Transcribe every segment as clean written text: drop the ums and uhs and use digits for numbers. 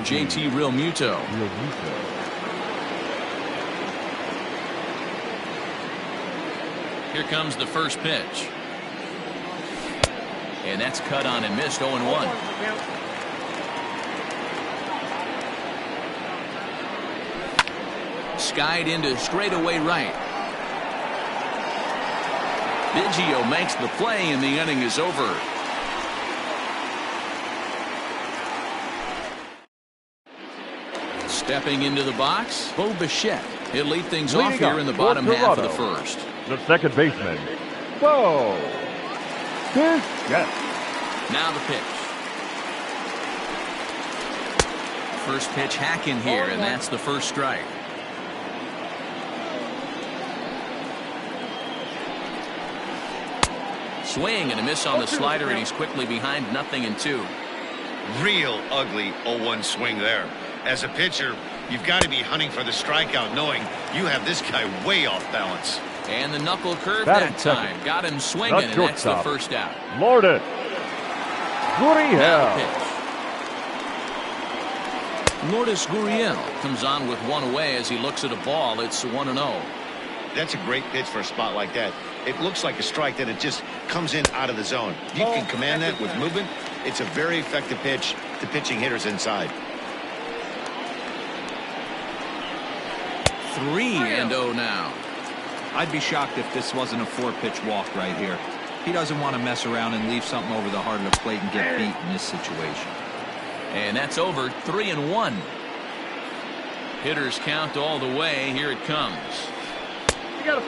JT Realmuto. Here comes the first pitch. And that's cut on and missed. 0-1. Skied into straightaway right. Biggio makes the play and the inning is over. Stepping into the box, Bo Bichette. He'll lead things off here in the bottom half of the first. The second baseman, Bo Bichette. Now the pitch. First pitch hacking here, and that's the first strike. Swing and a miss on the slider, and he's quickly behind 0-2. Real ugly 0-1 swing there. As a pitcher, you've got to be hunting for the strikeout, knowing you have this guy way off balance. And the knuckle curve that time. Got him swinging, and that's the first out. Lourdes Gurriel. Lourdes Gurriel comes on with one away as he looks at a ball. It's 1-0. That's a great pitch for a spot like that. It looks like a strike that it just comes in out of the zone. You can command that with movement. It's a very effective pitch to pitching hitters inside. 3-0 now. I'd be shocked if this wasn't a 4-pitch walk right here. He doesn't want to mess around and leave something over the heart of the plate and get beat in this situation. And that's over. 3-1. Hitters count all the way. Here it comes.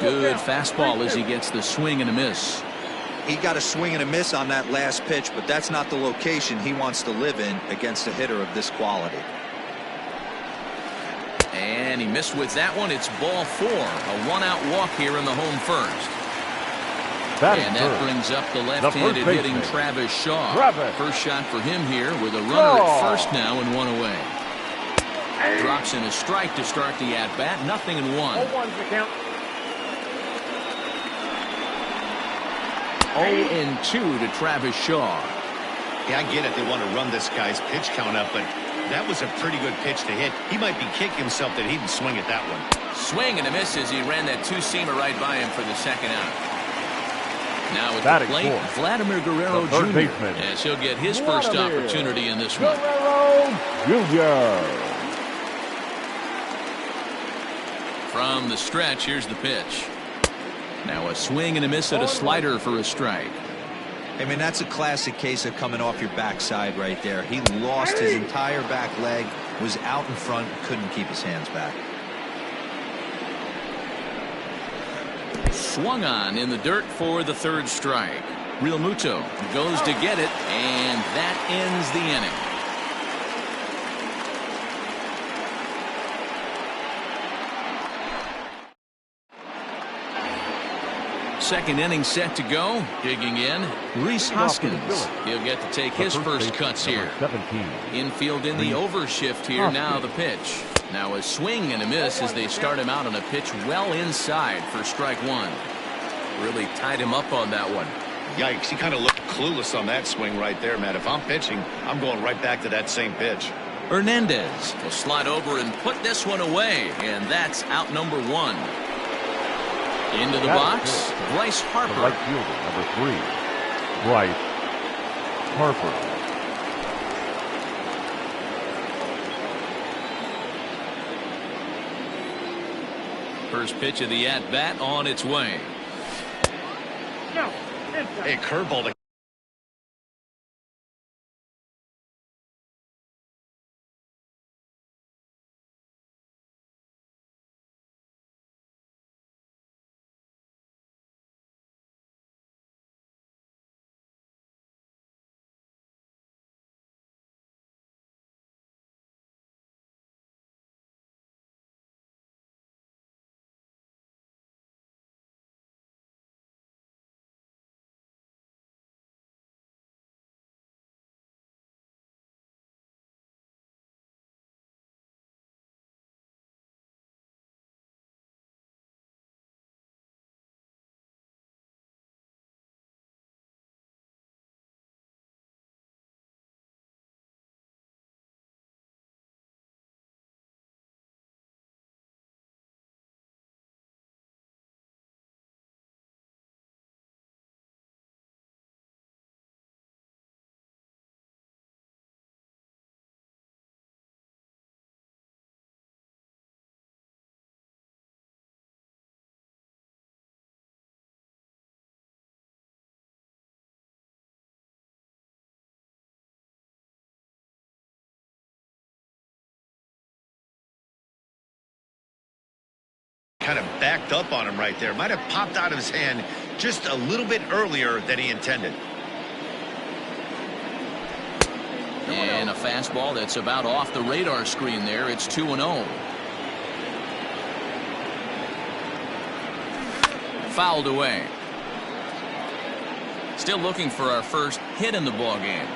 Good fastball as he gets the swing and a miss. He got a swing and a miss on that last pitch, but that's not the location he wants to live in against a hitter of this quality. And he missed with that one. It's ball 4. A 1-out walk here in the home first. And that brings up the left-handed hitting Travis Shaw. First shot for him here with a runner at first now and one away. Drops in a strike to start the at-bat. 0-1. 0-2 to Travis Shaw. Yeah, I get it. They want to run this guy's pitch count up, but that was a pretty good pitch to hit. He might be kicking himself that he didn't swing at that one. Swing and a miss as he ran that two-seamer right by him for the second out. Now at the plate, Vladimir Guerrero Jr. as he'll get his first opportunity in this one. From the stretch, here's the pitch. Now a swing and a miss at a slider for a strike. I mean, that's a classic case of coming off your backside right there. He lost his entire back leg, was out in front, couldn't keep his hands back. Swung on in the dirt for the third strike. Realmuto goes to get it, and that ends the inning. Second inning set to go. Digging in, Rhys Hoskins. He'll get to take his first cuts here. Infield in the overshift here. Now the pitch. Now a swing and a miss as they start him out on a pitch well inside for strike one. Really tied him up on that one. Yikes, he kind of looked clueless on that swing right there, man. If I'm pitching, I'm going right back to that same pitch. Hernandez will slide over and put this one away, and that's out number 1. Into the box, Bryce Harper. Right fielder, number 3, Bryce Harper. First pitch of the at-bat on its way. Hey, curveball to kind of backed up on him right there. Might have popped out of his hand just a little bit earlier than he intended. And a fastball that's about off the radar screen there. It's 2-0. Fouled away. Still looking for our first hit in the ball game.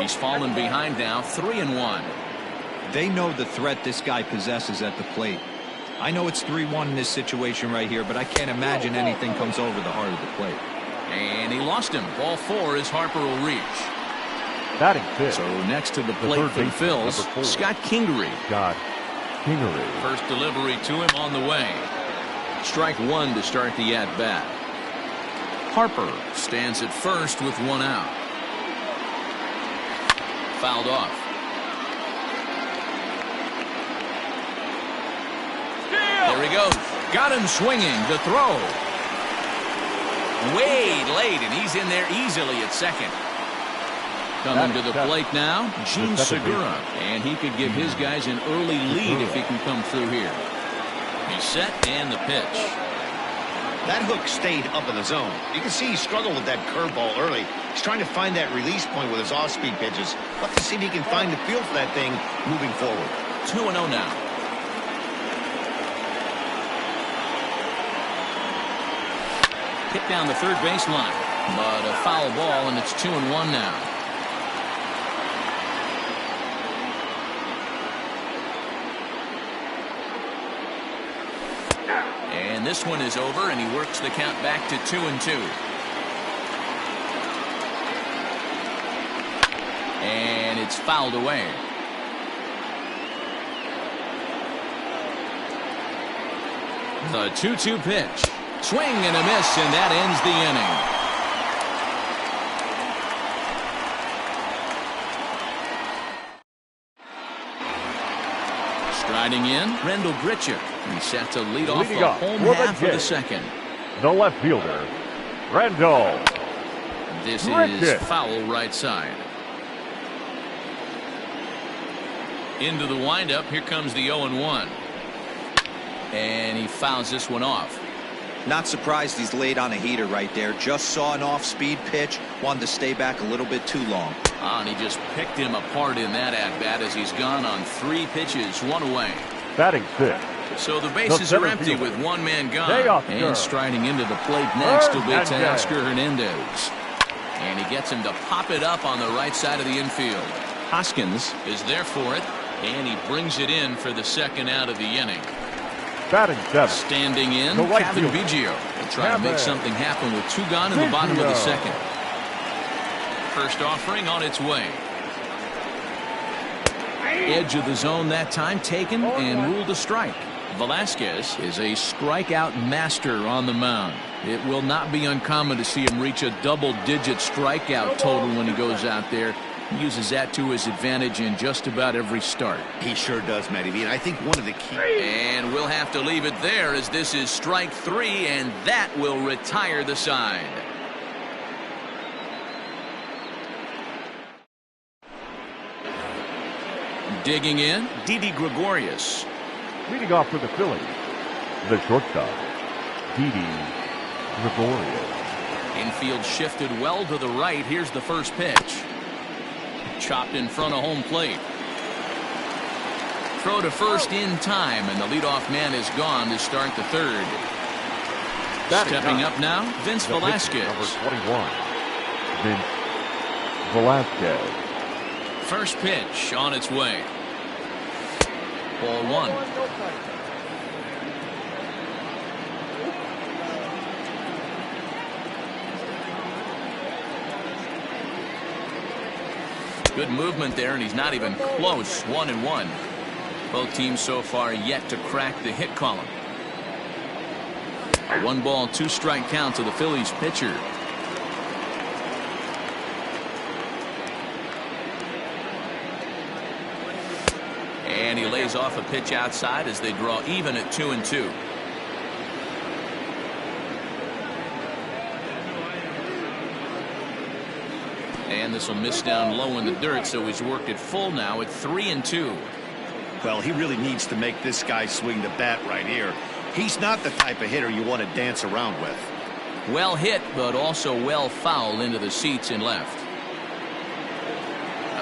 He's fallen behind now, 3-1. They know the threat this guy possesses at the plate. I know it's 3-1 in this situation right here, but I can't imagine anything comes over the heart of the plate. And he lost him. Ball 4 as Harper will reach. Batting fifth. So next to the plate for the Phils, Scott Kingery. Scott Kingery. First delivery to him on the way. Strike 1 to start the at-bat. Harper stands at first with 1 out. Fouled off. There he goes. Got him swinging. The throw. Way late, and he's in there easily at second. Coming to the plate now, Gene Segura. And he could give his guys an early lead if he can come through here. He's set, and the pitch. That hook stayed up in the zone. You can see he struggled with that curveball early. He's trying to find that release point with his off-speed pitches. We'll have to see if he can find the feel for that thing moving forward. 2-0 now. Hit down the third baseline, but a foul ball, and it's 2-1 now. And this one is over, and he works the count back to 2-2. And it's fouled away. The 2-2 pitch. Swing and a miss, and that ends the inning. Striding in, Rendell Grichuk. He's set to lead off the home half of the second. The left fielder, Rendell. This is foul right side. Into the windup. Here comes the 0-1. And he fouls this one off. Not surprised he's laid on a heater right there. Just saw an off-speed pitch. Wanted to stay back a little bit too long. And he just picked him apart in that at-bat as he's gone on 3 pitches, 1 away. Batting fifth. So the bases are empty with 1 man gone. And striding into the plate next will be Teoscar Hernandez. And he gets him to pop it up on the right side of the infield. Hoskins is there for it, and he brings it in for the second out of the inning. Batting seventh. Standing in, Kevin Biggio will try to make something happen with 2 gone in the bottom of the second. First offering on its way. Edge of the zone that time taken and ruled a strike. Velasquez is a strikeout master on the mound. It will not be uncommon to see him reach a double-digit strikeout total when he goes out there. He uses that to his advantage in just about every start. He sure does, Matty V. And I think one of the key... And we'll have to leave it there as this is strike 3, and that will retire the side. Digging in, Didi Gregorius. Leading off for the Phillies, the shortstop, Didi Gregorius. Infield shifted well to the right. Here's the first pitch. Chopped in front of home plate. Throw to first in time, and the leadoff man is gone to start the third. Stepping up now, Vince Velasquez. Number 21, Vince Velasquez. First pitch on its way. Ball 1. Good movement there, and he's not even close. 1-1. Both teams so far yet to crack the hit column. A 1-ball, 2-strike count to the Phillies pitcher. And he lays off a pitch outside as they draw even at 2-2. And this will miss down low in the dirt, so he's worked it full now at 3-2. Well, he really needs to make this guy swing the bat right here. He's not the type of hitter you want to dance around with. Well hit, but also well fouled into the seats in left.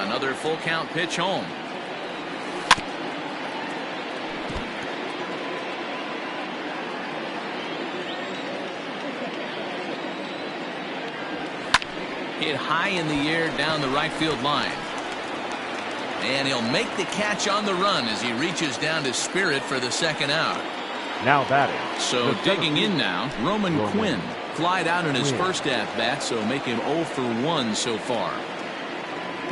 Another full count pitch home. Hit high in the air down the right field line. And he'll make the catch on the run as he reaches down to Spirit for the second out. Now batting. So digging in now, Roman Quinn. Flied out in his first at-bat, so make him 0 for 1 so far.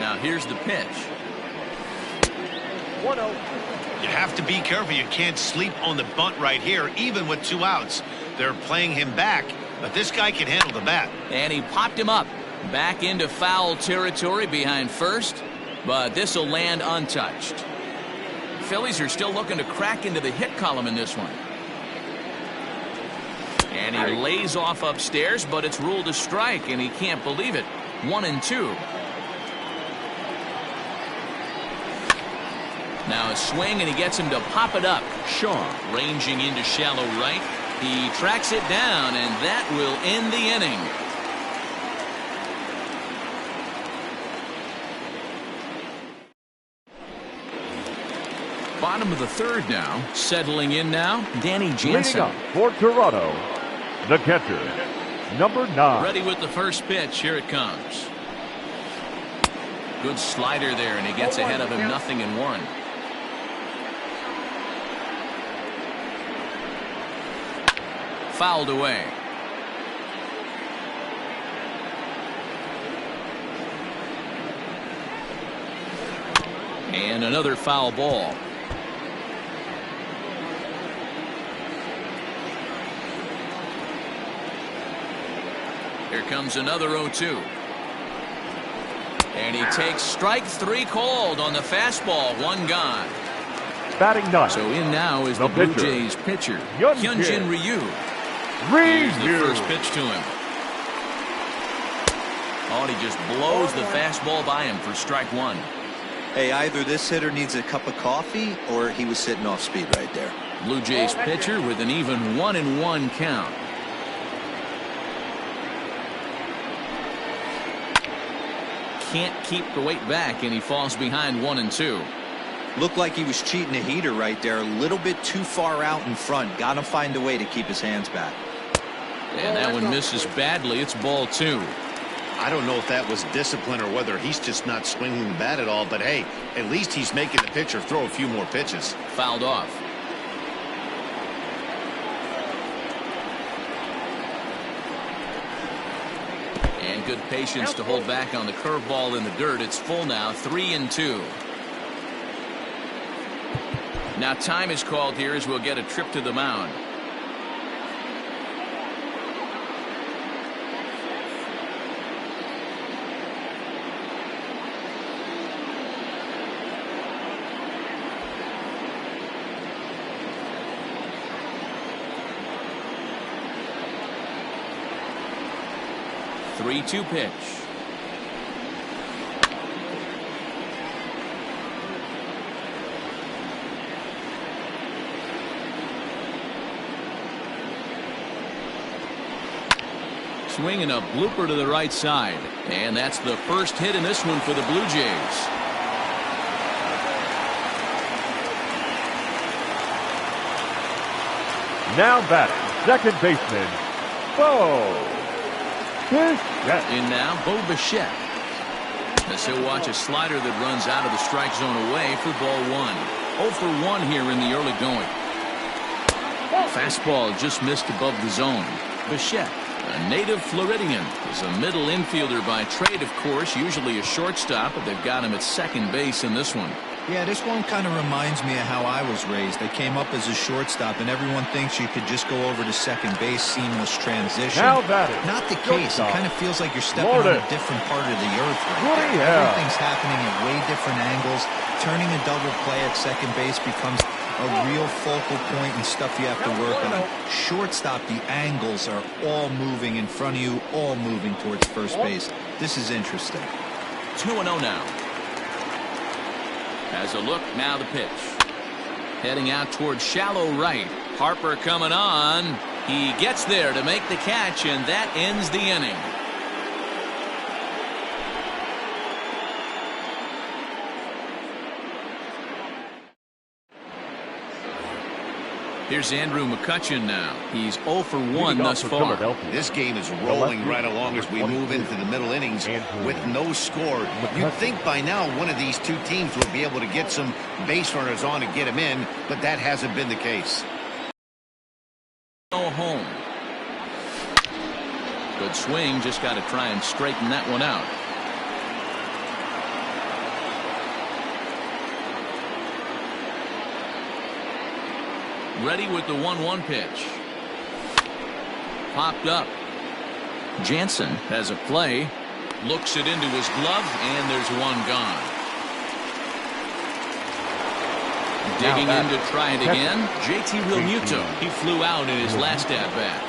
Now here's the pitch. 1-0. You have to be careful. You can't sleep on the bunt right here, even with 2 outs. They're playing him back, but this guy can handle the bat. And he popped him up. Back into foul territory behind first, but this will land untouched. Phillies are still looking to crack into the hit column in this one. And he lays off upstairs, but it's ruled a strike, and he can't believe it. 1-2. Now a swing, and he gets him to pop it up. Shaw ranging into shallow right. He tracks it down, and that will end the inning. Bottom of the third now. Settling in now, Danny Jansen. Leading up for Toronto, the catcher, number 9. Ready with the first pitch. Here it comes. Good slider there, and he gets ahead of him 0-1. Fouled away. And another foul ball. Here comes another 0-2. And he takes strike 3 called on the fastball. 1 gone. Batting 9. So in now is the Blue Jays pitcher, Hyunjin Ryu. Here's the first pitch to him. Oh, and he just blows the fastball by him for strike 1. Hey, either this hitter needs a cup of coffee or he was sitting off speed right there. Blue Jays pitcher with an even 1-1 count. Can't keep the weight back, and he falls behind 1-2. Looked like he was cheating a heater right there. A little bit too far out in front. Got to find a way to keep his hands back. And that one misses badly. It's ball 2. I don't know if that was discipline or whether he's just not swinging the bat at all, but hey, at least he's making the pitcher throw a few more pitches. Fouled off. And good patience to hold back on the curveball in the dirt. It's full now, 3-2. Now time is called here as we'll get a trip to the mound. Three-two pitch. Swinging a blooper to the right side. And that's the first hit in this one for the Blue Jays. Now batting, second baseman, Bo Bichette. In now, Bo Bichette. As he'll watch a slider that runs out of the strike zone away for ball 1. 0 for 1 here in the early going. Fastball just missed above the zone. Bichette, a native Floridian, is a middle infielder by trade, of course, usually a shortstop, but they've got him at second base in this one. Yeah, this one kind of reminds me of how I was raised. I came up as a shortstop, and everyone thinks you could just go over to second base, seamless transition. Now batting, not the case. It kind of feels like you're stepping on a different part of the earth right there. Everything's happening at way different angles. Turning a double play at second base becomes a real focal point and stuff you have to work on. Shortstop, the angles are all moving in front of you, all moving towards first base. This is interesting. 2-0 now. Has a look, now the pitch. Heading out towards shallow right. Harper coming on. He gets there to make the catch, and that ends the inning. Here's Andrew McCutchen now. He's 0 for 1 thus far. This game is rolling right along as we move into the middle innings with no score. You'd think by now one of these two teams would be able to get some base runners on and get them in, but that hasn't been the case. No home. Good swing. Just got to try and straighten that one out. Ready with the 1-1 pitch. Popped up. Jansen has a play. Looks it into his glove, and there's one gone. Digging in to try it again. JT Realmuto. He flew out in his last at-bat.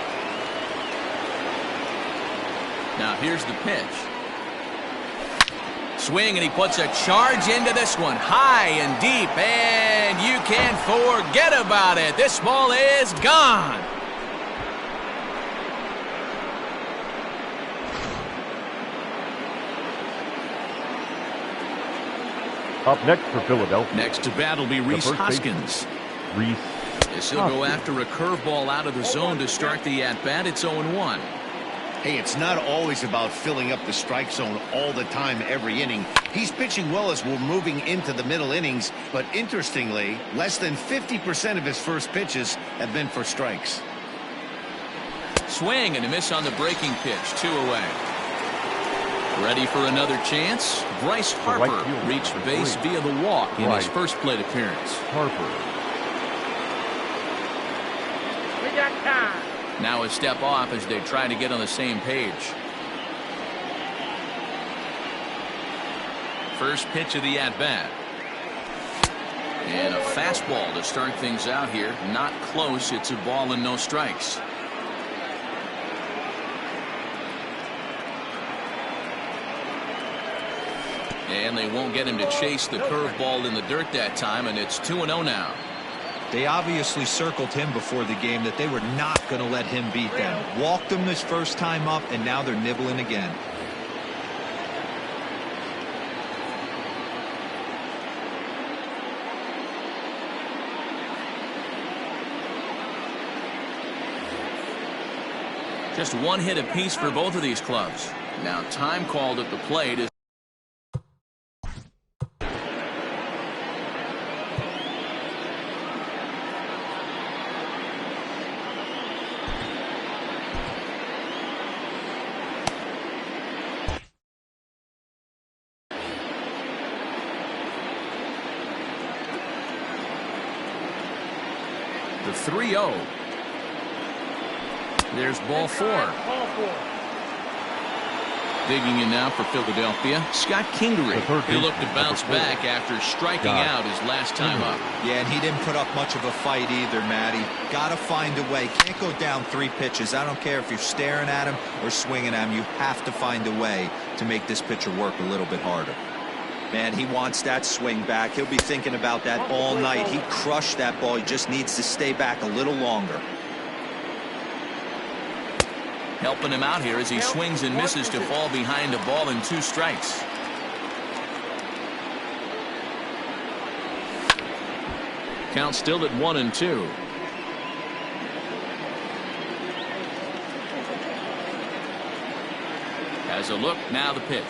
Now here's the pitch. Swing, and he puts a charge into this one. High and deep, and you can't forget about it. This ball is gone. Up next for Philadelphia. Next to bat will be Rhys Hoskins. This he'll go after a curveball out of the zone to start the at-bat. It's 0-1. Hey, it's not always about filling up the strike zone all the time every inning. He's pitching well as we're moving into the middle innings, but interestingly, less than 50% of his first pitches have been for strikes. Swing and a miss on the breaking pitch. 2 away. Ready for another chance? Bryce Harper reached base via the walk in his first plate appearance. Harper. We got time. Now a step off as they try to get on the same page. First pitch of the at-bat. And a fastball to start things out here. Not close. It's a ball and no strikes. And they won't get him to chase the curveball in the dirt that time, and it's 2-0 now. They obviously circled him before the game that they were not going to let him beat them. Walked him his first time up, and now they're nibbling again. Just one hit apiece for both of these clubs. Now time called at the plate is the 3-0. There's ball 4. Digging in now for Philadelphia, Scott Kingery. He looked to bounce back after striking out his last time up. Yeah, and he didn't put up much of a fight either, Matty. Got to find a way. Can't go down 3 pitches. I don't care if you're staring at him or swinging at him. You have to find a way to make this pitcher work a little bit harder. Man, he wants that swing back. He'll be thinking about that all night. He crushed that ball. He just needs to stay back a little longer. Helping him out here as he swings and misses to fall behind a ball and 2 strikes. Count still at 1-2. Has a look, now the pitch.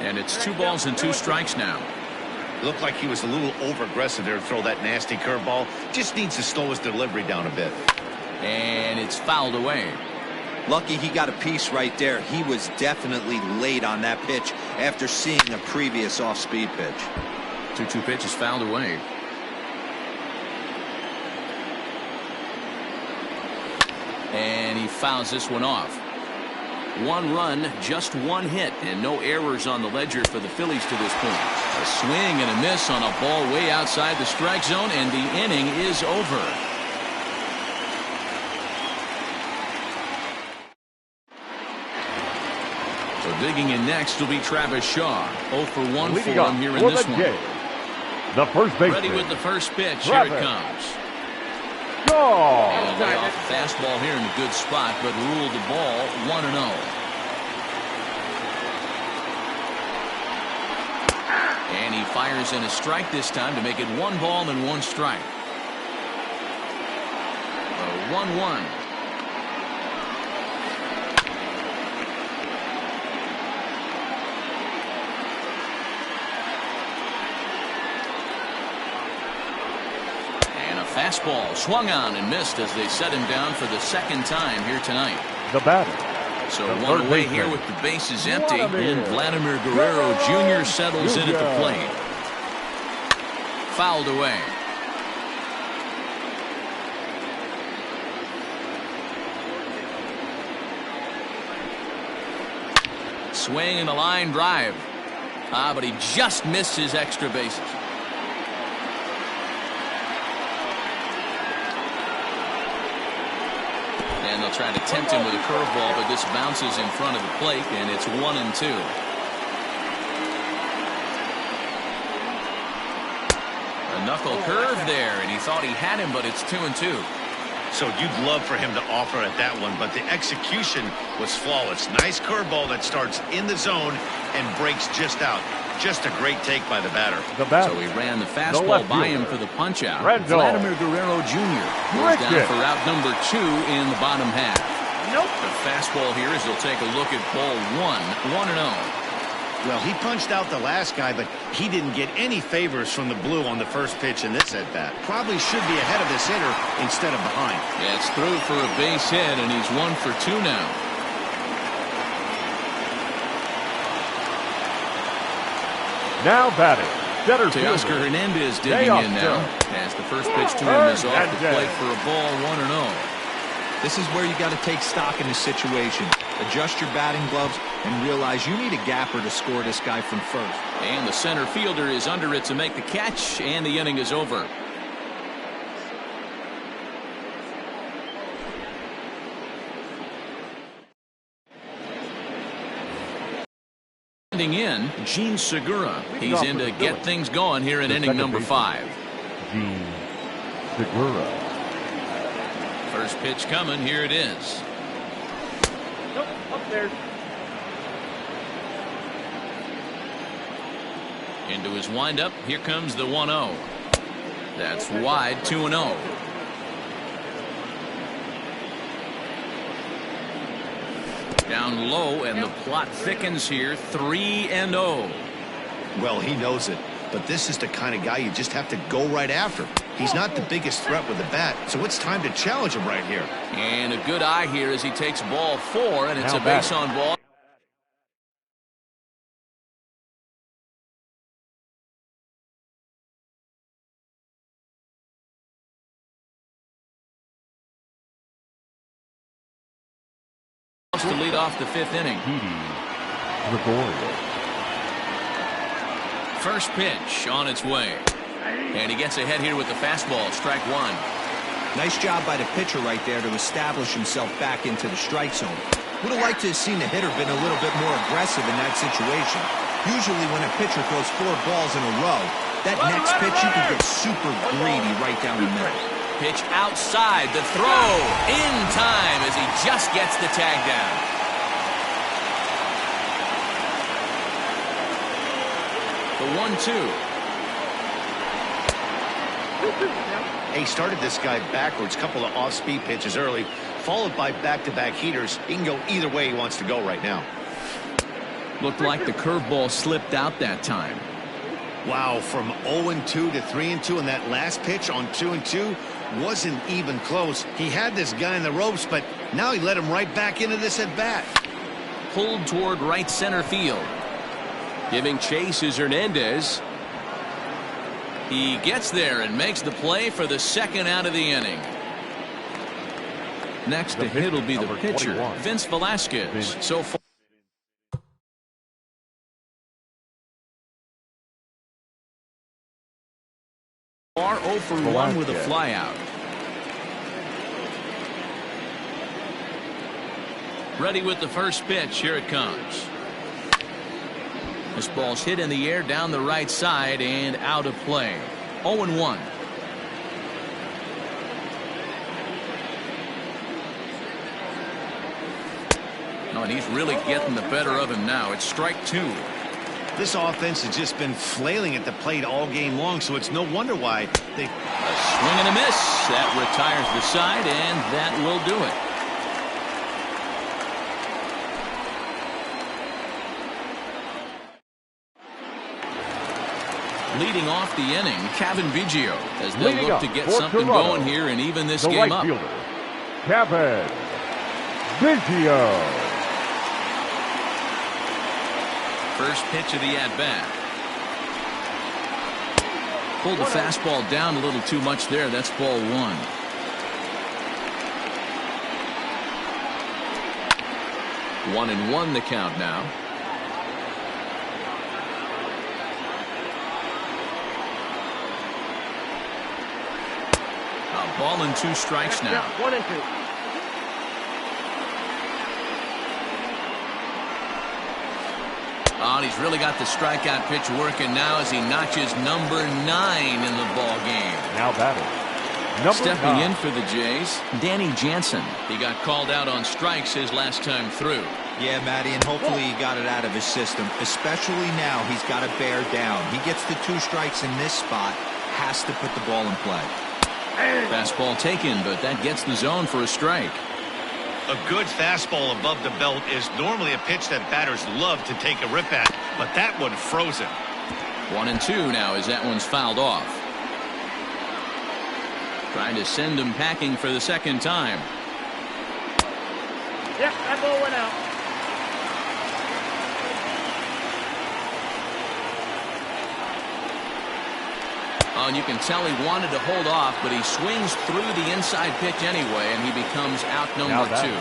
And it's 2 balls and 2 strikes now. Looked like he was a little over-aggressive there to throw that nasty curveball. Just needs to slow his delivery down a bit. And it's fouled away. Lucky he got a piece right there. He was definitely late on that pitch after seeing a previous off-speed pitch. 2-2 pitch is fouled away. And he fouls this one off. 1 run, just 1 hit, and no errors on the ledger for the Phillies to this point. A swing and a miss on a ball way outside the strike zone, and the inning is over. So digging in next will be Travis Shaw. 0 for 1 for him here in this one. The first baseman. Ready with the first pitch. Grab Here it it. comes. Go! And lay off the fastball here in a good spot, but ruled the ball 1-0. And he fires in a strike this time to make it 1 ball and 1 strike. 1-1. Fastball swung on and missed as they set him down for the second time here tonight. The batter. So one away here with the bases empty, and Vladimir Guerrero Jr. settles in at the plate. Fouled away. Swing and a line drive. But he just missed his extra bases. And they'll try to tempt him with a curveball, but this bounces in front of the plate, and it's 1-2. A knuckle curve there, and he thought he had him, but it's 2-2. So you'd love for him to offer at that one, but the execution was flawless. Nice curveball that starts in the zone and breaks just out. Just a great take by the batter. So he ran the fastball by him for the punch out. Vladimir Guerrero Jr. goes down for route number 2 in the bottom half. The fastball here as he'll take a look at ball 1-0. Well, he punched out the last guy, but he didn't get any favors from the blue on the first pitch in this at-bat. Probably should be ahead of this hitter instead of behind. Yeah, it's through for a base hit, and he's 1 for 2 now. Now batting, center Teoscar Hernandez digging in now as the first pitch to him is off the plate for a ball 1-0. This is where you got to take stock in the situation. Adjust your batting gloves and realize you need a gapper to score this guy from first. And the center fielder is under it to make the catch, and the inning is over. In Gene Segura. He's in to get things going here in inning number 5. Gene Segura. First pitch coming. Here it is. Nope, up there. Into his windup. Here comes the 1-0. That's wide. 2-0. Down low, and the plot thickens here. 3-0. Well, he knows it, but this is the kind of guy you just have to go right after. He's not the biggest threat with the bat, so it's time to challenge him right here. And a good eye here as he takes ball 4, and it's a base on ball. To lead off the 5th inning. First pitch on its way. And he gets ahead here with the fastball. Strike 1. Nice job by the pitcher right there to establish himself back into the strike zone. Would have liked to have seen the hitter been a little bit more aggressive in that situation. Usually when a pitcher throws 4 balls in a row, that next pitch you can get super greedy right down the middle. Pitch outside, the throw in time as he just gets the tag down. The 1-2. He started this guy backwards, couple of off-speed pitches early, followed by back-to-back heaters. He can go either way he wants to go right now. Looked like the curveball slipped out that time. Wow, from 0-2 to 3-2, and that last pitch on 2-2 wasn't even close. He had this guy in the ropes, but now he let him right back into this at bat. Pulled toward right center field. Giving chase is Hernandez. He gets there and makes the play for the 2nd out of the inning. Next to hit will be the pitcher, Vince Velasquez. So far. Far 0 for 1 with a flyout. Ready with the first pitch. Here it comes. This ball's hit in the air down the right side and out of play. 0-1. Oh, and he's really getting the better of him now. It's strike 2. This offense has just been flailing at the plate all game long, so it's no wonder why they... A swing and a miss. That retires the side, and that will do it. Leading off the inning, Kevin Biggio, as they look to get something going here and even this game up. Kevin Biggio. First pitch of the at-bat. Pulled the fastball down a little too much there. That's ball 1. 1-1 the count now. A ball and 2 strikes now. 1-2. Oh, and he's really got the strikeout pitch working now as he notches number 9 in the ball game. Now batting. Stepping in for the Jays, Danny Jansen. He got called out on strikes his last time through. Yeah, Matty, and hopefully he got it out of his system. Especially now, he's got to bear down. He gets the 2 strikes in this spot, has to put the ball in play. Fastball taken, but that gets the zone for a strike. A good fastball above the belt is normally a pitch that batters love to take a rip at, but that one froze him. 1-2 now as that one's fouled off. Trying to send him packing for the second time. Yep, that ball went out. Oh, and you can tell he wanted to hold off, but he swings through the inside pitch anyway, and he becomes out number 2.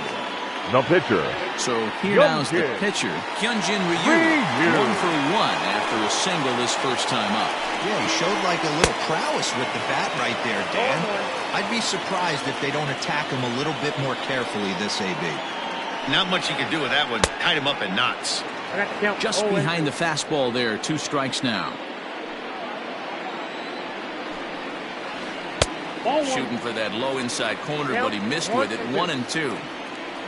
The pitcher. So here now's the pitcher, Hyunjin Ryu. 1 for 1 after a single his first time up. Yeah, he showed like a little prowess with the bat right there, Dan. I'd be surprised if they don't attack him a little bit more carefully this AB. Not much you can do with that one. Tied him up in knots. Just behind the fastball there, 2 strikes now. Shooting for that low inside corner, but he missed with it. 1-2.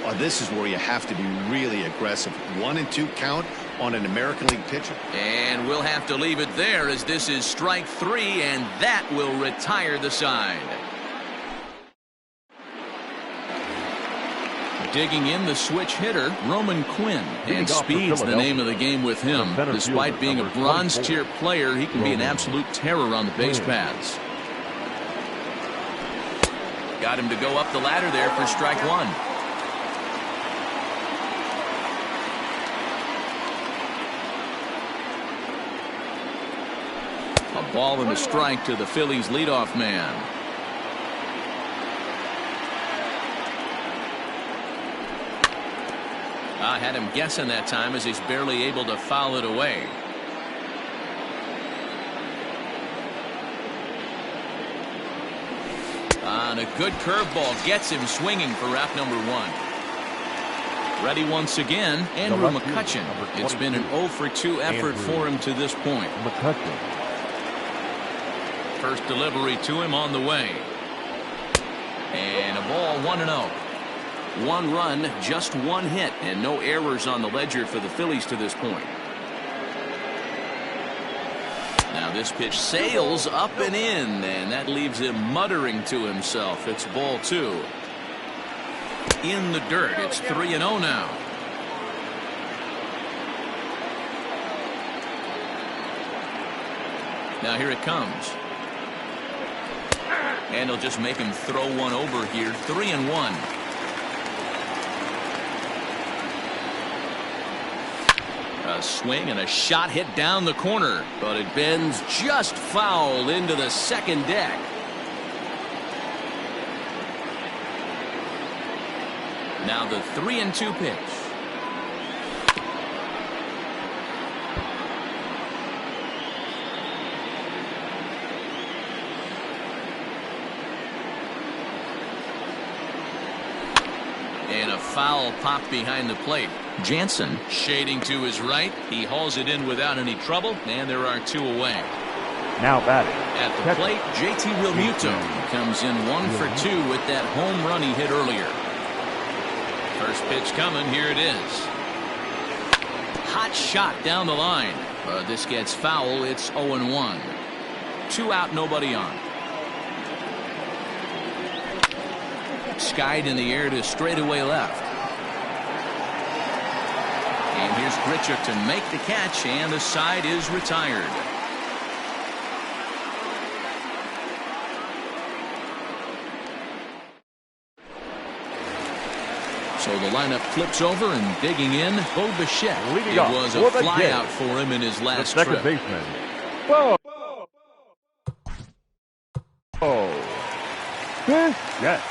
Well, this is where you have to be really aggressive. 1-2 count on an American League pitcher. And we'll have to leave it there as this is strike 3, and that will retire the side. Digging in the switch hitter, Roman Quinn. And speed's the name of the game with him. Despite being a bronze tier player, he can be an absolute terror on the base paths. Got him to go up the ladder there for strike 1. A ball and a strike to the Phillies leadoff man. I had him guessing that time as he's barely able to foul it away. And a good curveball gets him swinging for out number 1. Ready once again, Andrew McCutchen. It's been an 0 for 2 effort for him to this point. First delivery to him on the way. And a ball 1-0. 1 run, just 1 hit, and no errors on the ledger for the Phillies to this point. Now this pitch sails up and in, and that leaves him muttering to himself. It's ball 2. In the dirt. It's 3-0 now. Now here it comes. And he'll just make him throw one over here. 3-1. A swing and a shot hit down the corner, but it bends just foul into the second deck. Now the 3-2 pitch. And a foul popped behind the plate. Jansen shading to his right. He hauls it in without any trouble, and there are 2 away. Now batting. At the plate, JT Realmuto comes in 1 for 2 with that home run he hit earlier. First pitch coming. Here it is. Hot shot down the line. This gets foul. It's 0-1. 2 out, nobody on. Skied in the air to straightaway left. And here's Grichuk to make the catch, and the side is retired. So the lineup flips over, and digging in, Bo Bichette. It was a flyout for him in his last trip. Second baseman. Bo Bichette.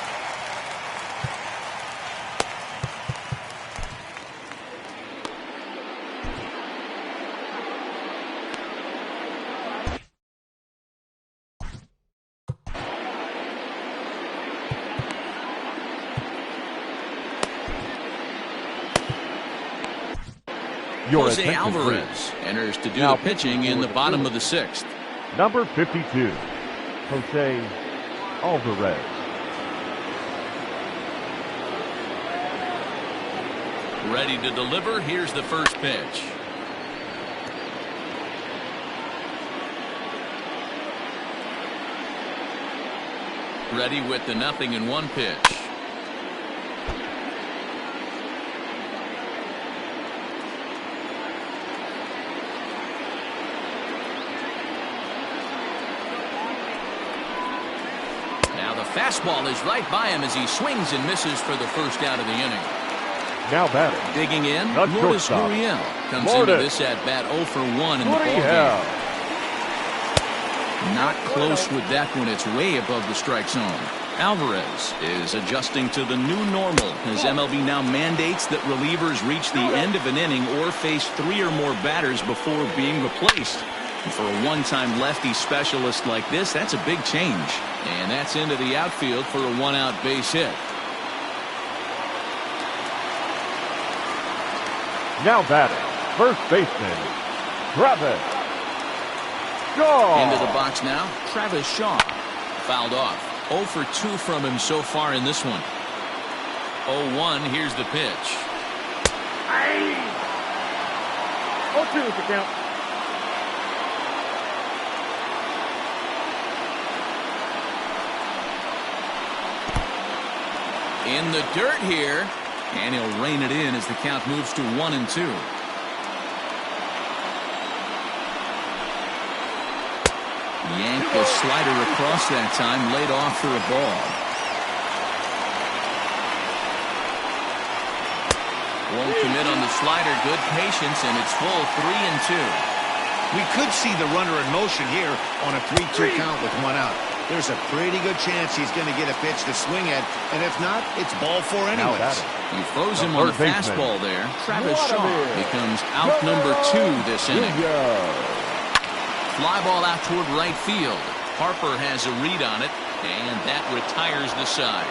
Jose Alvarez enters to do the pitching in the bottom of the 6th. Number 52, Jose Alvarez. Ready to deliver. Here's the first pitch. Ready with the 0-1 pitch. Fastball is right by him as he swings and misses for the first out of the inning. Now batting. Digging in, Lourdes Gurriel comes into this at bat 0 for 1 in the ballgame. Not close with that one. It's way above the strike zone. Alvarez is adjusting to the new normal as MLB now mandates that relievers reach the end of an inning or face 3 or more batters before being replaced. And for a one-time lefty specialist like this, that's a big change. And that's into the outfield for a 1-out base hit. Now batting, first baseman, Travis Shaw. Into the box now, Travis Shaw. Fouled off. 0 for 2 from him so far in this one. 0-1, here's the pitch. 0-2 is the count. In the dirt here, and he'll rein it in as the count moves to 1-2. Yanked the slider across that time, laid off for a ball. Won't commit on the slider. Good patience, and it's full 3-2. We could see the runner in motion here on a 3-2 count with 1 out. There's a pretty good chance he's going to get a pitch to swing at, and if not, it's ball 4 anyways. He throws him on the fastball there. Travis Shaw becomes out number 2 this inning. Fly ball out toward right field. Harper has a read on it, and that retires the side.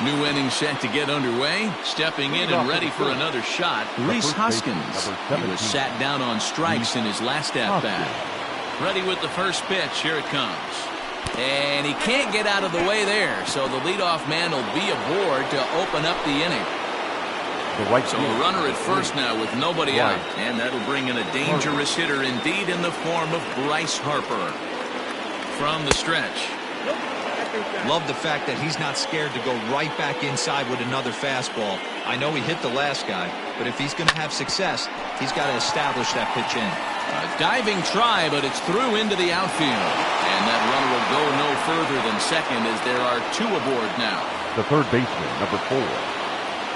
New inning set to get underway. Stepping in and ready for another shot, Rhys Hoskins. He was sat down on strikes in his last at-bat. Ready with the first pitch. Here it comes. And he can't get out of the way there, so the leadoff man will be aboard to open up the inning. So a runner at first now with nobody out, and that'll bring in a dangerous hitter indeed in the form of Bryce Harper. From the stretch. Love the fact that he's not scared to go right back inside with another fastball. I know he hit the last guy, but if he's going to have success, he's got to establish that pitch in. A diving try, but it's through into the outfield. And that runner will go no further than second as there are 2 aboard now. The third baseman, number 4,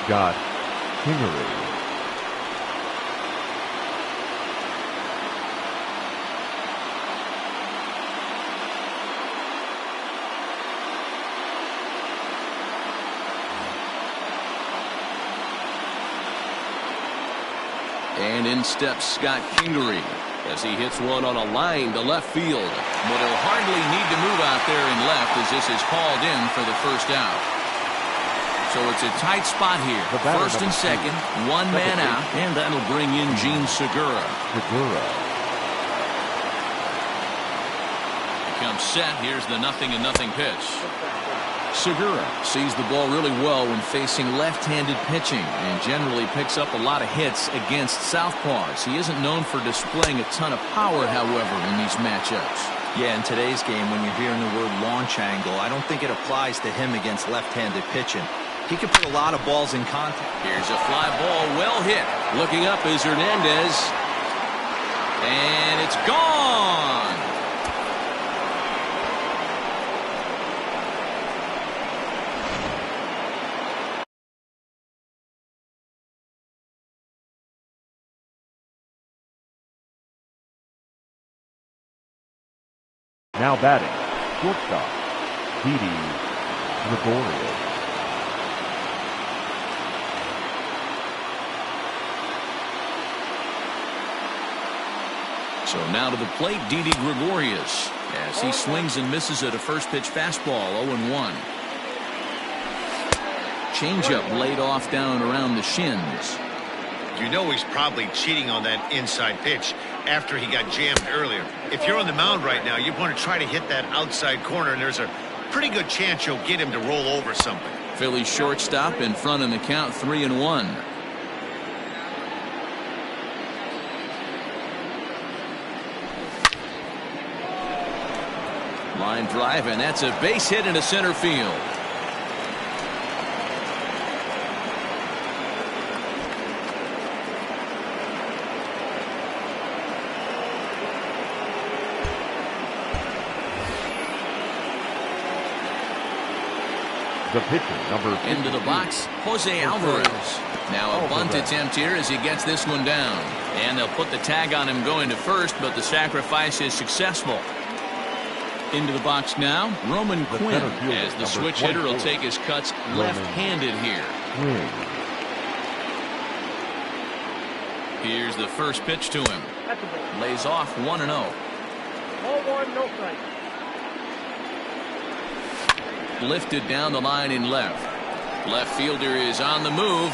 Scott Kingery. And in steps Scott Kingery as he hits one on a line to left field. But he'll hardly need to move out there in left as this is hauled in for the first out. So it's a tight spot here. First and second, one man out, and that'll bring in Gene Segura. Comes set. Here's the 0-0 pitch. Segura sees the ball really well when facing left-handed pitching and generally picks up a lot of hits against southpaws. He isn't known for displaying a ton of power, however, in these matchups. Yeah, in today's game, when you're hearing the word launch angle, I don't think it applies to him against left-handed pitching. He can put a lot of balls in contact. Here's a fly ball, well hit. Looking up is Hernandez. And it's gone. Now batting, shortstop, Gregorius. So now to the plate, Didi Gregorius as he swings and misses at a first pitch fastball, 0-1. Changeup laid off down around the shins. You know he's probably cheating on that inside pitch after he got jammed earlier. If you're on the mound right now, you want to try to hit that outside corner, and there's a pretty good chance you'll get him to roll over something. Phillies shortstop in front in the count, 3-1. Line drive, and that's a base hit into center field. The pitcher, number 50. Into the box, Jose Alvarez. Now a bunt attempt here as he gets this one down. And they'll put the tag on him going to first, but the sacrifice is successful. Into the box now, Roman Quinn, as the switch hitter will take his cuts left-handed here. Here's the first pitch to him. Lays off 1-0. Ball one, no strike. Lifted down the line in left. Left fielder is on the move.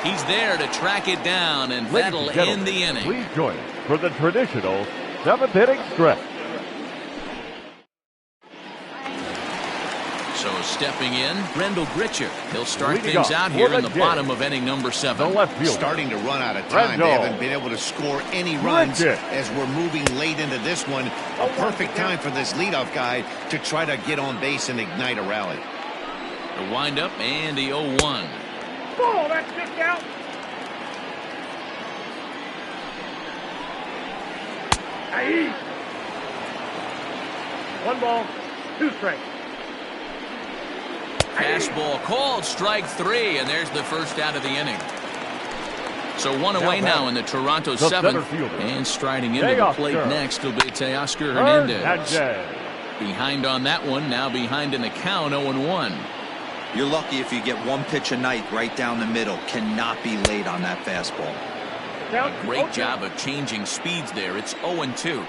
He's there to track it down, and that'll end the inning. Please join us for the traditional 7th inning stretch. So stepping in, Rendell Gritcher. He'll start things out here in the bottom of inning number 7. Starting to run out of time. They haven't been able to score any runs as we're moving late into this one. A perfect time for this leadoff guy to try to get on base and ignite a rally. The windup and the 0-1. Ball, that's kicked out. Aye. 1 ball, 2 strikes. Fastball called, strike 3, and there's the first out of the inning. So one away now in the Toronto 7th, and striding into the plate next will be Teoscar Hernandez. Behind on that one, now behind in the count, 0-1. You're lucky if you get one pitch a night right down the middle. Cannot be late on that fastball. A great job of changing speeds there. It's 0-2.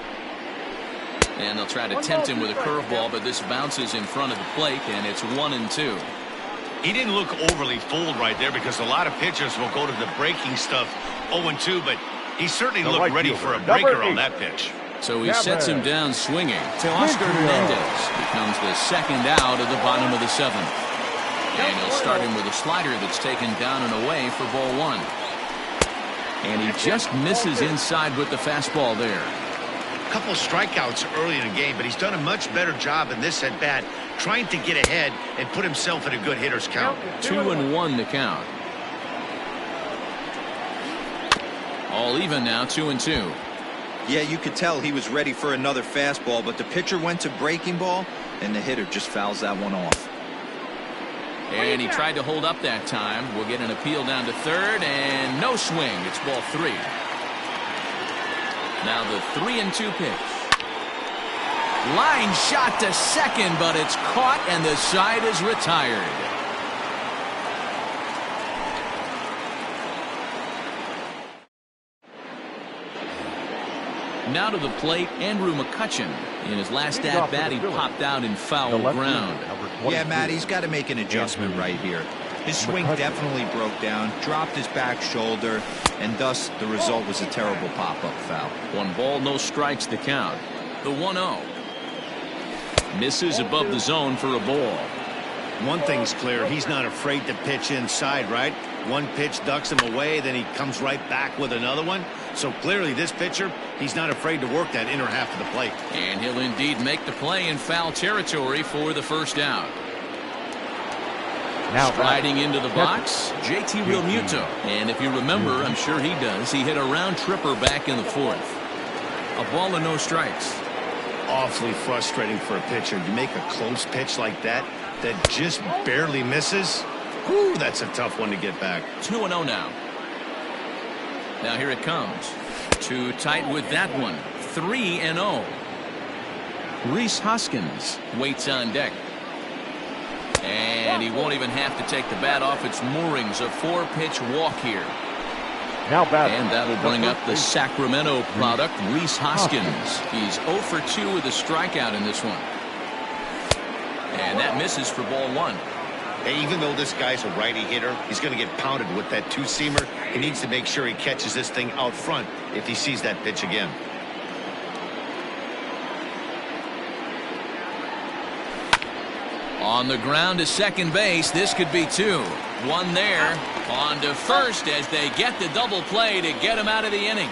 And they'll try to tempt him with a curveball, but this bounces in front of the plate, and it's 1-2. He didn't look overly fooled right there because a lot of pitchers will go to the breaking stuff 0-2, but he certainly looked ready for a breaker on that pitch. So he sets him down swinging. Teoscar Hernandez becomes the second out of the bottom of the 7th. And he'll start him with a slider that's taken down and away for ball 1. And he just misses inside with the fastball there. Couple strikeouts early in the game, but he's done a much better job in this at-bat trying to get ahead and put himself in a good hitter's count. 2-1 the count. All even now, 2-2. Yeah, you could tell he was ready for another fastball, but the pitcher went to breaking ball, and the hitter just fouls that one off. And he tried to hold up that time. We'll get an appeal down to third, and no swing. It's ball 3. Now the 3-2 pitch. Line shot to second, but it's caught, and the side is retired. Now to the plate, Andrew McCutcheon. In his last at-bat, he popped out in foul ground. Yeah, Matt, he's got to make an adjustment right here. His swing definitely broke down, dropped his back shoulder, and thus the result was a terrible pop-up foul. 1 ball, no strikes to count. The 1-0. Misses above the zone for a ball. One thing's clear, he's not afraid to pitch inside, right? One pitch ducks him away, then he comes right back with another one. So clearly this pitcher, he's not afraid to work that inner half of the plate. And he'll indeed make the play in foul territory for the first out. Now striding into the box, JT Realmuto. And if you remember, I'm sure he does, he hit a round tripper back in the 4th. A ball and no strikes. Awfully frustrating for a pitcher. You make a close pitch like that just barely misses. Whew, that's a tough one to get back. 2-0 now. Now here it comes. Too tight with that one. 3-0. Rhys Hoskins waits on deck. And he won't even have to take the bat off its moorings. A 4-pitch walk here. Now batting. And that'll bring up the Sacramento product, Rhys Hoskins. He's 0 for 2 with a strikeout in this one. And that misses for ball 1. Hey, even though this guy's a righty hitter, he's going to get pounded with that 2-seamer. He needs to make sure he catches this thing out front if he sees that pitch again. On the ground to second base, this could be 2. 1 there. On to first as they get the double play to get him out of the inning.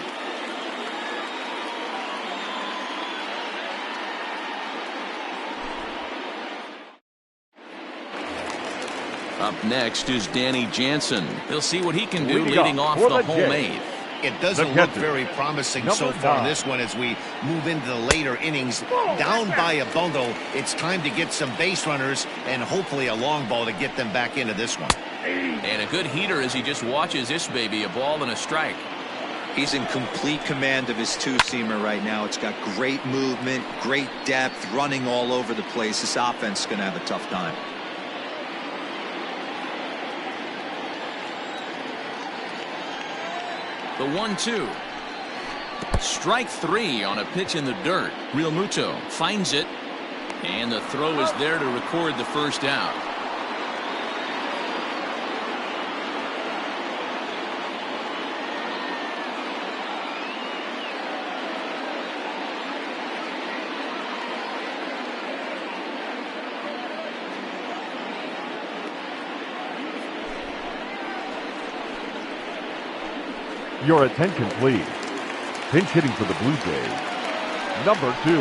Up next is Danny Jansen. He'll see what he can do leading off the homemade. It doesn't look very promising so far in this one as we move into the later innings. Down by a bundle, it's time to get some base runners and hopefully a long ball to get them back into this one. And a good heater as he just watches this baby, a ball and a strike. He's in complete command of his 2-seamer right now. It's got great movement, great depth, running all over the place. This offense is going to have a tough time. The 1-2. Strike 3 on a pitch in the dirt. Realmuto finds it. And the throw is there to record the first out. Your attention, please. Pinch hitting for the Blue Jays. Number 2.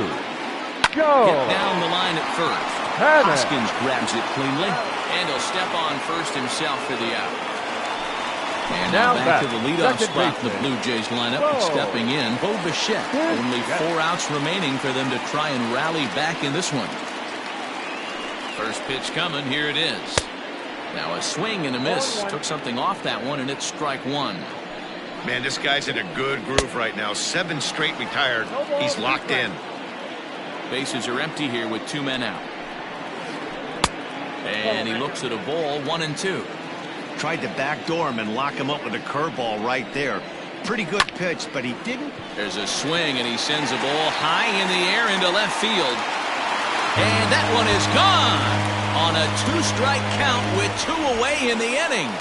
Go! Hit down the line at first. Hoskins grabs it cleanly. And he'll step on first himself for the out. And now back to the leadoff spot in the Blue Jays lineup. Stepping in, Bo Bichette. Only 4 outs remaining for them to try and rally back in this one. First pitch coming. Here it is. Now a swing and a miss. Took something off that one, and it's strike 1. Man, this guy's in a good groove right now. 7 straight retired. He's locked in. Bases are empty here with 2 men out. And he looks at a ball, 1-2. Tried to backdoor him and lock him up with a curveball right there. Pretty good pitch, but he didn't. There's a swing, and he sends a ball high in the air into left field. And that one is gone on a 2-strike count with 2 away in the inning.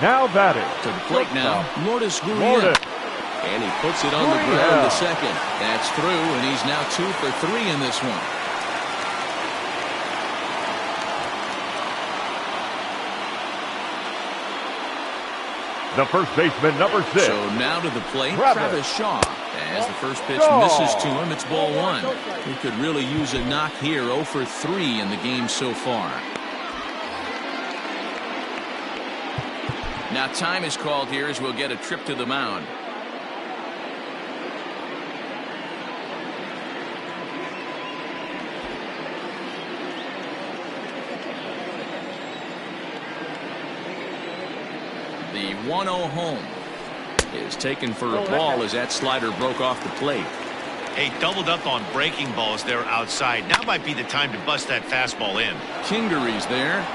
Now batting. To the plate now, Lourdes Gurriel. And he puts it on the ground to second. That's through, and he's now 2 for 3 in this one. The first baseman, number 6. So now to the plate, Travis Shaw. As the first pitch misses to him, it's ball 1. He could really use a knock here. 0 for 3 in the game so far. Now time is called here as we'll get a trip to the mound. The 1-0 home is taken for a ball as that slider broke off the plate. Hey, doubled up on breaking balls there outside. Now might be the time to bust that fastball in. Kingery's there.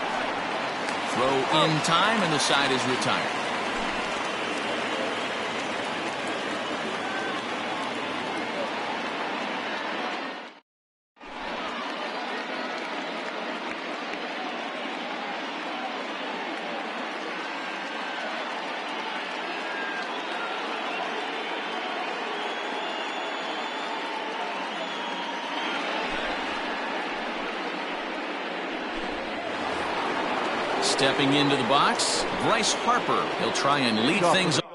Throw in time, and the side is retired. Stepping into the box, Bryce Harper. He'll try and lead things up.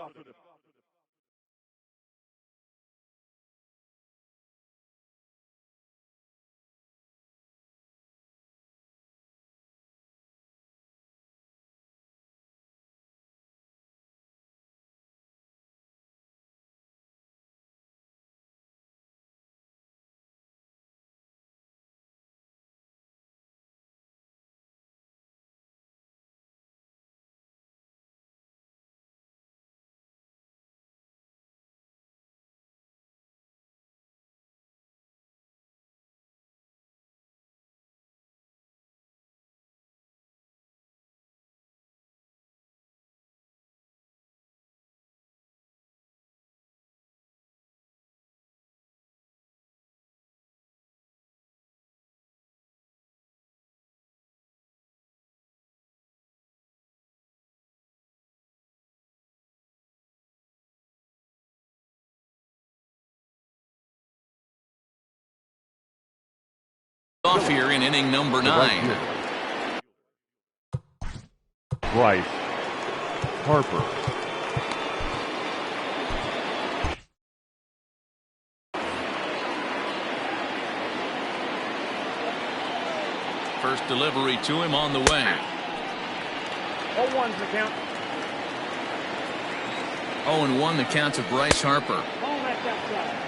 Off here in inning number 9. Bryce Harper. First delivery to him on the way. 0-1's the count. 0-1 the count to Bryce Harper. Ball that's outside.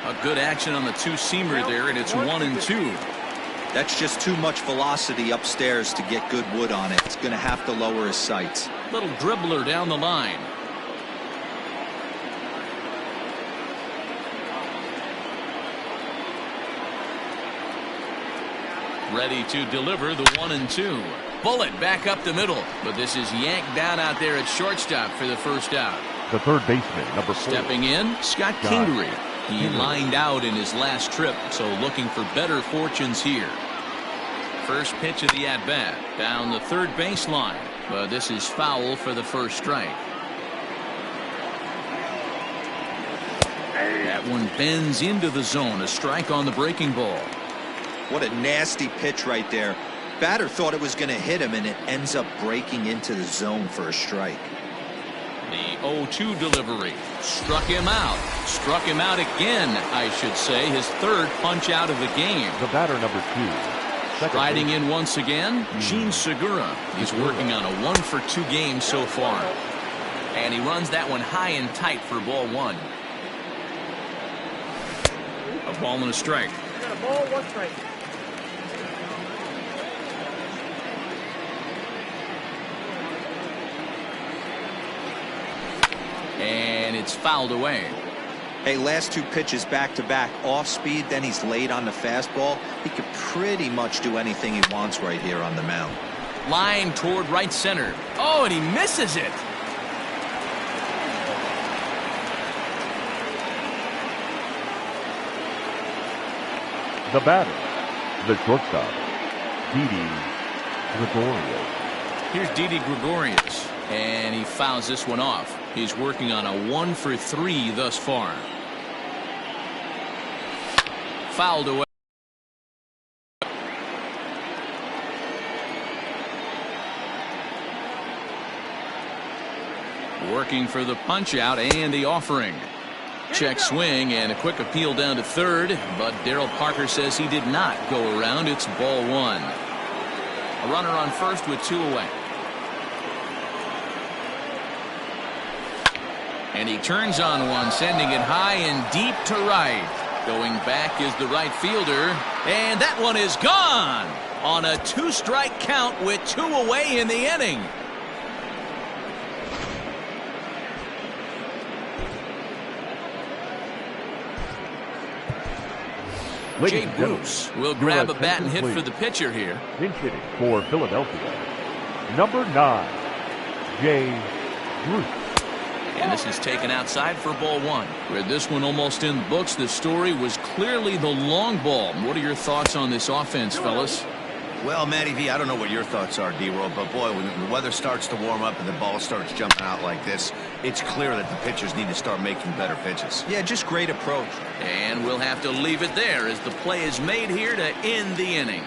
A good action on the two-seamer there, and it's 1-2. That's just too much velocity upstairs to get good wood on it. It's going to have to lower his sights. Little dribbler down the line. Ready to deliver the 1-2. Bullet back up the middle, but this is yanked down out there at shortstop for the first out. The third baseman, number 4. Stepping in, Scott Kingery. He lined out in his last trip, so looking for better fortunes here. First pitch of the at-bat, down the third baseline, but this is foul for the first strike. That one bends into the zone, a strike on the breaking ball. What a nasty pitch right there. Batter thought it was going to hit him, and it ends up breaking into the zone for a strike. The 0-2 delivery struck him out. Struck him out again, I should say. His third punch out of the game. The batter, number 2. Riding in once again, Gene Segura. He's working on a 1-for-2 game so far. And he runs that one high and tight for ball 1. A ball and a strike. Got a ball, 1 strike. And it's fouled away. Hey, last 2 pitches back-to-back off speed, then he's late on the fastball. He could pretty much do anything he wants right here on the mound. Line toward right center. Oh, and he misses it. The batter, the shortstop, Didi Gregorius. Here's Didi Gregorius, and he fouls this one off. He's working on a 1-for-3 thus far. Fouled away. Working for the punch out and the offering. Check swing and a quick appeal down to third, but Darryl Parker says he did not go around. It's ball 1. A runner on first with 2 away. And he turns on one, sending it high and deep to right. Going back is the right fielder, and that one is gone on a 2-strike count with 2 away in the inning. Jay Bruce will grab a bat and hit for the pitcher here. Pinch hitting for Philadelphia. Number 9, Jay Bruce. And this is taken outside for ball 1. With this one almost in the books, the story was clearly the long ball. What are your thoughts on this offense, fellas? Well, Matty V, I don't know what your thoughts are, D-Roll, but boy, when the weather starts to warm up and the ball starts jumping out like this, it's clear that the pitchers need to start making better pitches. Yeah, just great approach. And we'll have to leave it there as the play is made here to end the inning.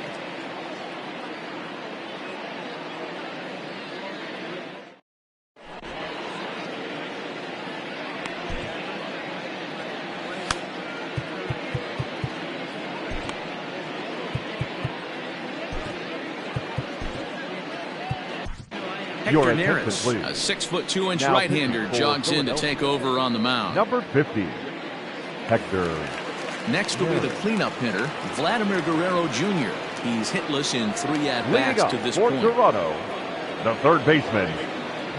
Your Hector attention, Neris, please. a 6'2" Now right-hander, pitching for jogs in to Philadelphia. take over on the mound. Number 50, Hector. Next will be the cleanup hitter, Vladimir Guerrero Jr. He's hitless in 3 Leading at-bats up to this for point. Toronto, the third baseman,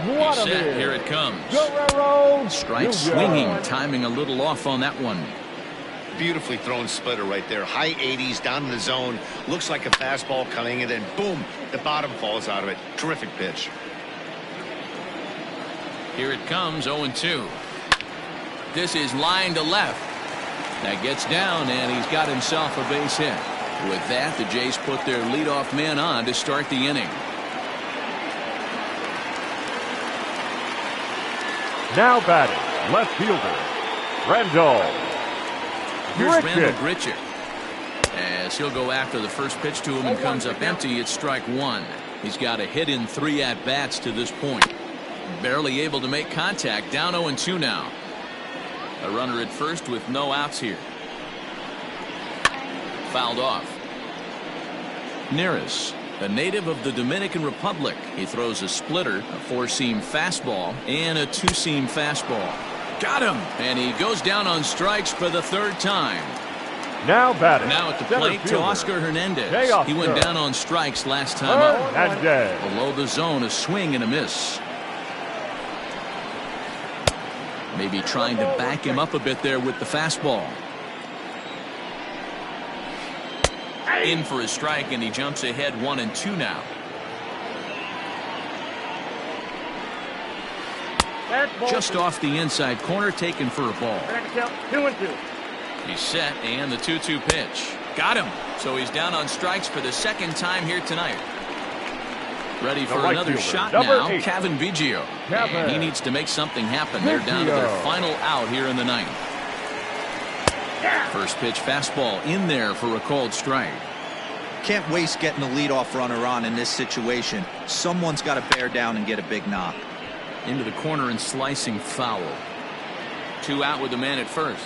He's set. Here it comes. Guerrero Strike Jr. swinging, timing a little off on that one. Beautifully thrown splitter right there. High 80s, down in the zone. Looks like a fastball coming, and then boom, the bottom falls out of it. Terrific pitch. Here it comes, 0-2. This is line to left. That gets down, and he's got himself a base hit. With that, the Jays put their leadoff man on to start the inning. Now batting, left fielder, Randall Here's Grichuk. Randall Grichuk. As he'll go after the first pitch to him and comes up empty, it's strike 1. He's got a hit in 3 at-bats to this point. Barely able to make contact, down 0-2 now. A runner at first with no outs here. Fouled off. Neris, a native of the Dominican Republic. He throws a splitter, a 4-seam fastball, and a 2-seam fastball. Got him! And he goes down on strikes for the 3rd time. Now batting, Now at the center plate to fielder, Oscar Hernandez. JayH7. He went down on strikes last time up. Hernandez. Below the zone, a swing and a miss. Maybe trying to back him up a bit there with the fastball. In for a strike, and he jumps ahead 1-2 now. Just off the inside corner, taken for a ball. 2-2. He's set, and the 2-2 pitch. Got him. So he's down on strikes for the 2nd time here tonight. Ready for right another fielder, shot number now, 8. Kevin Biggio. Kevin. And he needs to make something happen. They're down to their Biggio. final out here in the 9th. First pitch fastball in there for a called strike. Can't waste getting the leadoff runner on in this situation. Someone's got to bear down and get a big knock. Into the corner and slicing foul. 2 out with the man at first.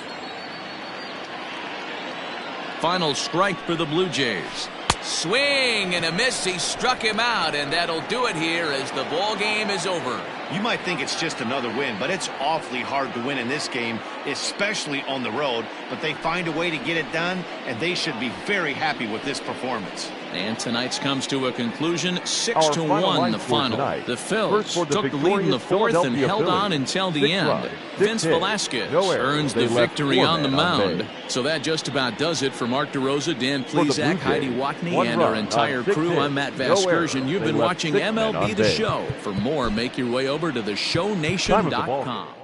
Final strike for the Blue Jays. Swing and a miss. He struck him out, and that'll do it here as the ball game is over. You might think it's just another win, but it's awfully hard to win in this game, especially on the road. But they find a way to get it done, and they should be very happy with this performance. And tonight's comes to a conclusion, Our 6-1 line the for final. tonight. The First Phils for the took the lead in the victorious 4th and Philadelphia held on Phillies. until the 6 end. runs, Vince 6 hits, Velasquez no errors. earns They the left victory 4 on the men on mound. base. So that just about does it for Mark DeRosa, Dan For the Blue Plesac, Heidi Jays, Watney, 1 and our run on entire 6 crew. hits, I'm Matt no errors. Vasgersian. You've They been left watching 6 men MLB on The base. Show. For more, make your way over to Time of the ball theshownation.com. game.